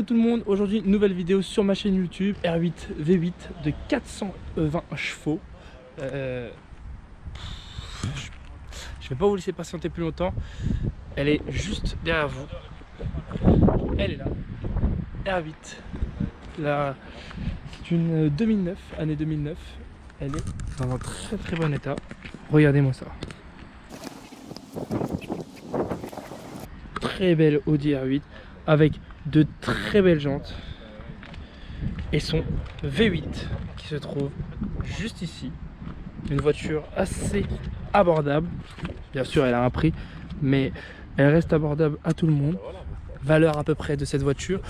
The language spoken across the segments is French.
tout le monde, aujourd'hui nouvelle vidéo sur ma chaîne YouTube R8 V8 de 420 chevaux. Je vais pas vous laisser patienter plus longtemps. Elle est juste derrière vous. Elle est là. R8. Là, c'est une 2009, année 2009. Elle est dans un très très bon état. Regardez-moi ça. Très belle Audi R8 avec de très belles jantes et son V8 qui se trouve juste ici. Une voiture assez abordable. Bien sûr, elle a un prix, mais elle reste abordable à tout le monde. Valeur à peu près de cette voiture,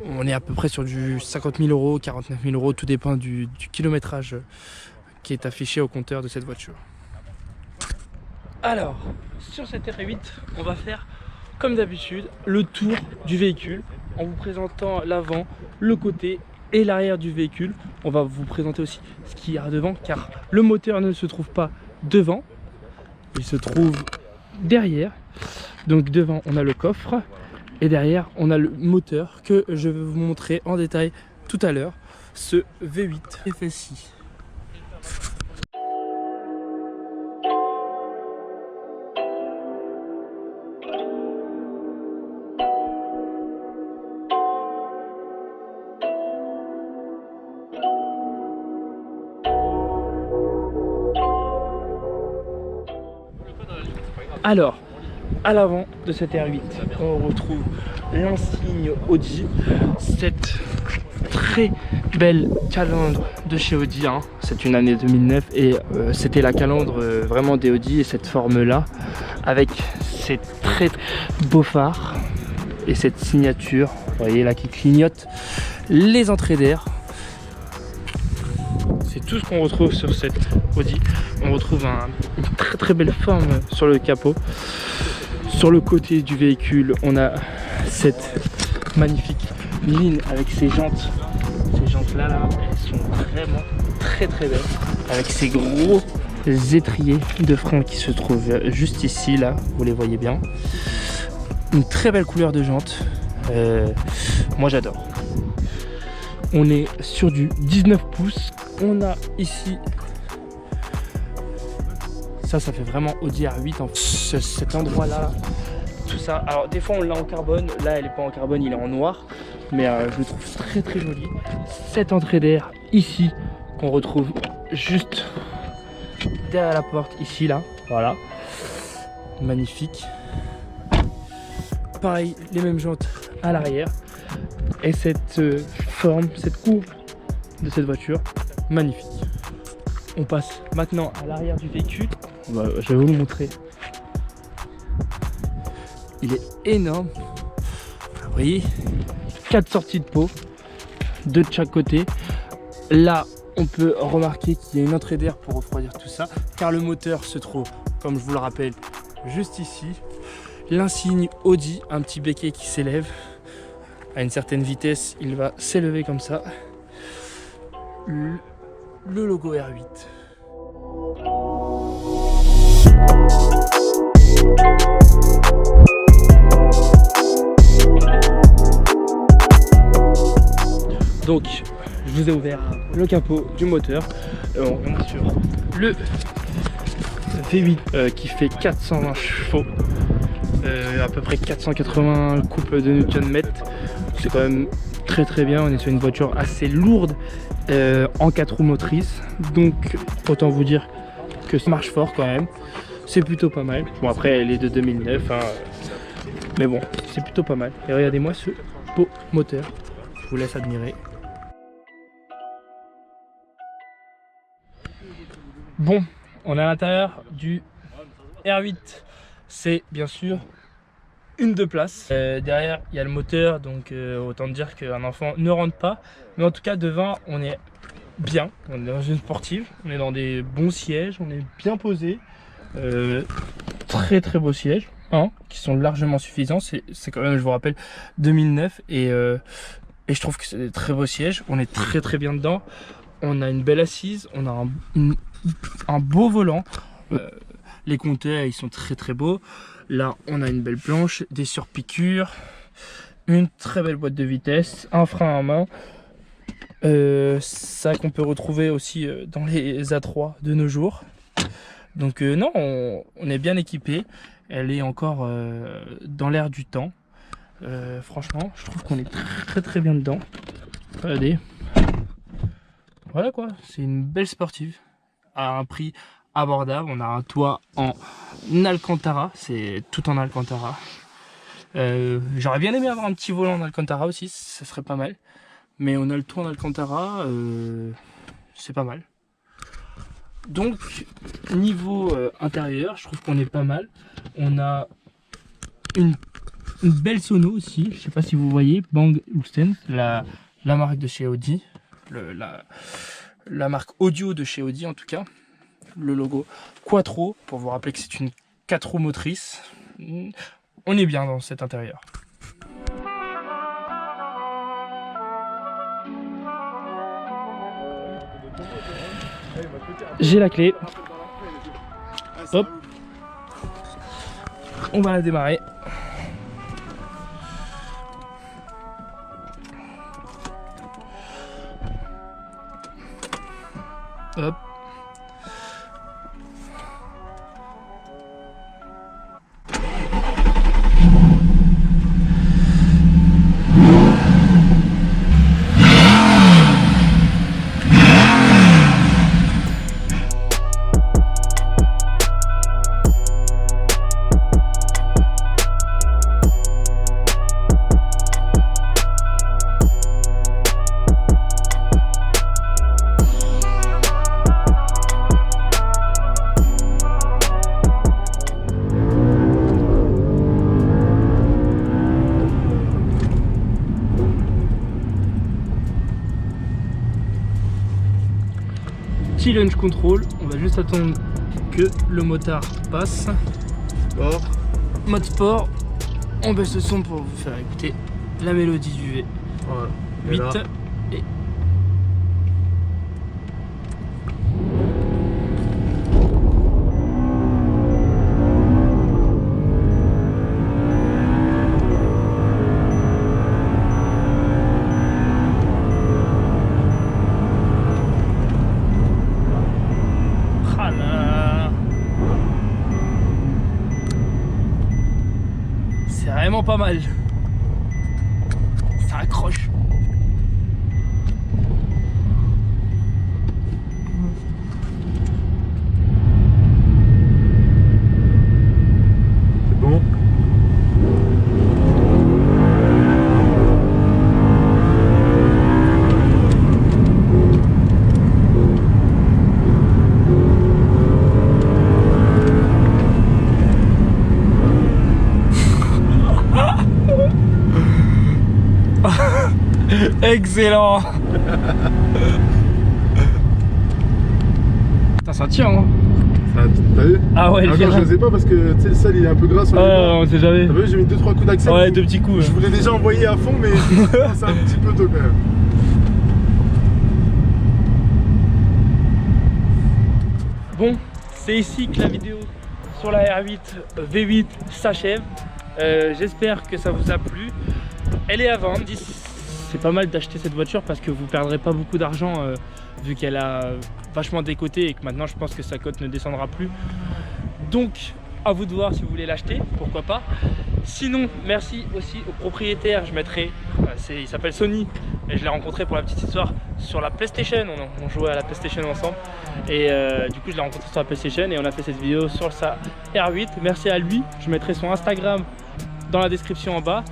on est à peu près sur du 50 000 euros, 49 000 euros, tout dépend du kilométrage qui est affiché au compteur de cette voiture. Alors, sur cette R8, on va faire comme d'habitude le tour du véhicule en vous présentant l'avant, le côté et l'arrière du véhicule. On va vous présenter aussi ce qu'il y a devant, car le moteur ne se trouve pas devant, il se trouve derrière. Donc devant on a le coffre et derrière on a le moteur que je vais vous montrer en détail tout à l'heure, ce V8 FSI. Alors, à l'avant de cette R8, on retrouve l'insigne Audi, cette très belle calandre de chez Audi, hein. C'est une année 2009 et c'était la calandre vraiment des Audi, et cette forme là avec ces très beaux phares et cette signature, vous voyez là, qui clignote, les entrées d'air. C'est tout ce qu'on retrouve sur cette Audi. On retrouve une très très belle forme sur le capot. Sur le côté du véhicule, on a cette magnifique ligne avec ces jantes. Ces jantes là, elles sont vraiment très très belles. Avec ces gros étriers de frein qui se trouvent juste ici, là, vous les voyez bien. Une très belle couleur de jantes. Moi j'adore. On est sur du 19 pouces. On a ici, ça fait vraiment Audi R8, en cet endroit là, tout ça. Alors des fois on l'a en carbone, là elle est pas en carbone, il est en noir, mais je le trouve très très joli. Cette entrée d'air ici qu'on retrouve juste derrière la porte ici là, voilà, magnifique. Pareil, les mêmes jantes à l'arrière et cette forme, cette courbe de cette voiture, magnifique. On passe maintenant à l'arrière du véhicule. Je vais vous le montrer. Il est énorme. Vous voyez, 4 sorties de pot, 2 de chaque côté. Là, on peut remarquer qu'il y a une entrée d'air pour refroidir tout ça, car le moteur se trouve, comme je vous le rappelle, juste ici. L'insigne Audi, un petit béquet qui s'élève. À une certaine vitesse, il va s'élever comme ça. Le logo R8. Donc, je vous ai ouvert le capot du moteur. On est sur le V8 qui fait 420 chevaux, à peu près 480 coupes de Nm. C'est quand même très très bien. On est sur une voiture assez lourde en 4 roues motrices, donc autant vous dire que ça marche fort quand même. C'est plutôt pas mal. Bon, après elle est de 2009 hein, mais bon, c'est plutôt pas mal. Et regardez-moi ce beau moteur, je vous laisse admirer. Bon, on est à l'intérieur du R8. C'est bien sûr une 2 places. Derrière il y a le moteur, donc autant dire qu'un enfant ne rentre pas. Mais en tout cas devant on est bien, on est dans une sportive, on est dans des bons sièges, on est bien posé. Très très beaux sièges hein, qui sont largement suffisants. C'est quand même, je vous rappelle, 2009 et je trouve que c'est des très beaux sièges. On est très très bien dedans. On a une belle assise, on a un beau volant. Les compteurs ils sont très très beaux. Là on a une belle planche, des surpiqûres, Une très belle boîte de vitesse, un frein à main. Ça qu'on peut retrouver aussi dans les A3 de nos jours. Donc non, on est bien équipé. Elle est encore dans l'air du temps. Franchement, je trouve qu'on est très bien dedans. Regardez. Voilà quoi, c'est une belle sportive à un prix abordable. On a un toit en Alcantara, c'est tout en Alcantara. J'aurais bien aimé avoir un petit volant en Alcantara aussi, ça serait pas mal. Mais on a le toit en Alcantara, c'est pas mal. Donc niveau intérieur, je trouve qu'on est pas mal. On a une belle sono aussi, je sais pas si vous voyez, Bang & Olufsen, la marque de chez Audi. La marque audio de chez Audi en tout cas, le logo Quattro pour vous rappeler que c'est une 4 roues motrice. On est bien dans cet intérieur. J'ai la clé. Hop. On va la démarrer. Hop. Petit launch control, on va juste attendre que le motard passe. Sport. Mode sport, on baisse le son pour vous faire écouter la mélodie du Voilà. V8 et c'est vraiment pas mal. Ça accroche. C'est bon. Excellent. Putain, ça tient hein. T'as vu? Ah ouais, je sais pas parce que tu sais le sol il est un peu gras sur les bords. on sait jamais. T'as vu, j'ai mis 2-3 coups d'accès. Ouais, 2 petits coups. Je voulais déjà envoyer à fond mais c'est un petit peu tôt quand même. Bon, c'est ici que la vidéo sur la R8 V8 s'achève. J'espère que ça vous a plu. Elle est à vendre. C'est pas mal d'acheter cette voiture parce que vous perdrez pas beaucoup d'argent vu qu'elle a vachement décoté et que maintenant je pense que sa cote ne descendra plus. Donc à vous de voir si vous voulez l'acheter, pourquoi pas. Sinon, merci aussi au propriétaire. Je mettrai, il s'appelle Sony et je l'ai rencontré pour la petite histoire sur la PlayStation. On jouait à la PlayStation ensemble et du coup je l'ai rencontré sur la PlayStation et on a fait cette vidéo sur sa R8. Merci à lui. Je mettrai son Instagram dans la description en bas.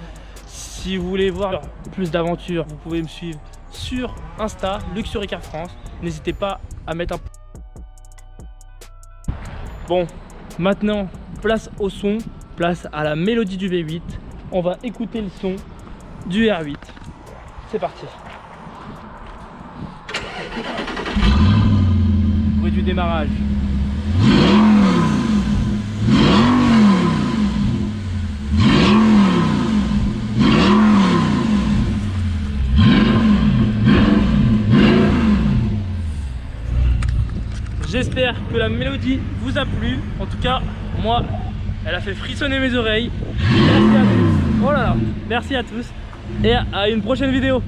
Si vous voulez voir plus d'aventures, vous pouvez me suivre sur Insta, Luxury Car France. N'hésitez pas à mettre un... Bon, maintenant, place au son, place à la mélodie du V8. On va écouter le son du R8. C'est parti. Bruit du démarrage. J'espère que la mélodie vous a plu. En tout cas, moi, elle a fait frissonner mes oreilles. Merci à tous. Oh là là, merci à tous. et à une prochaine vidéo.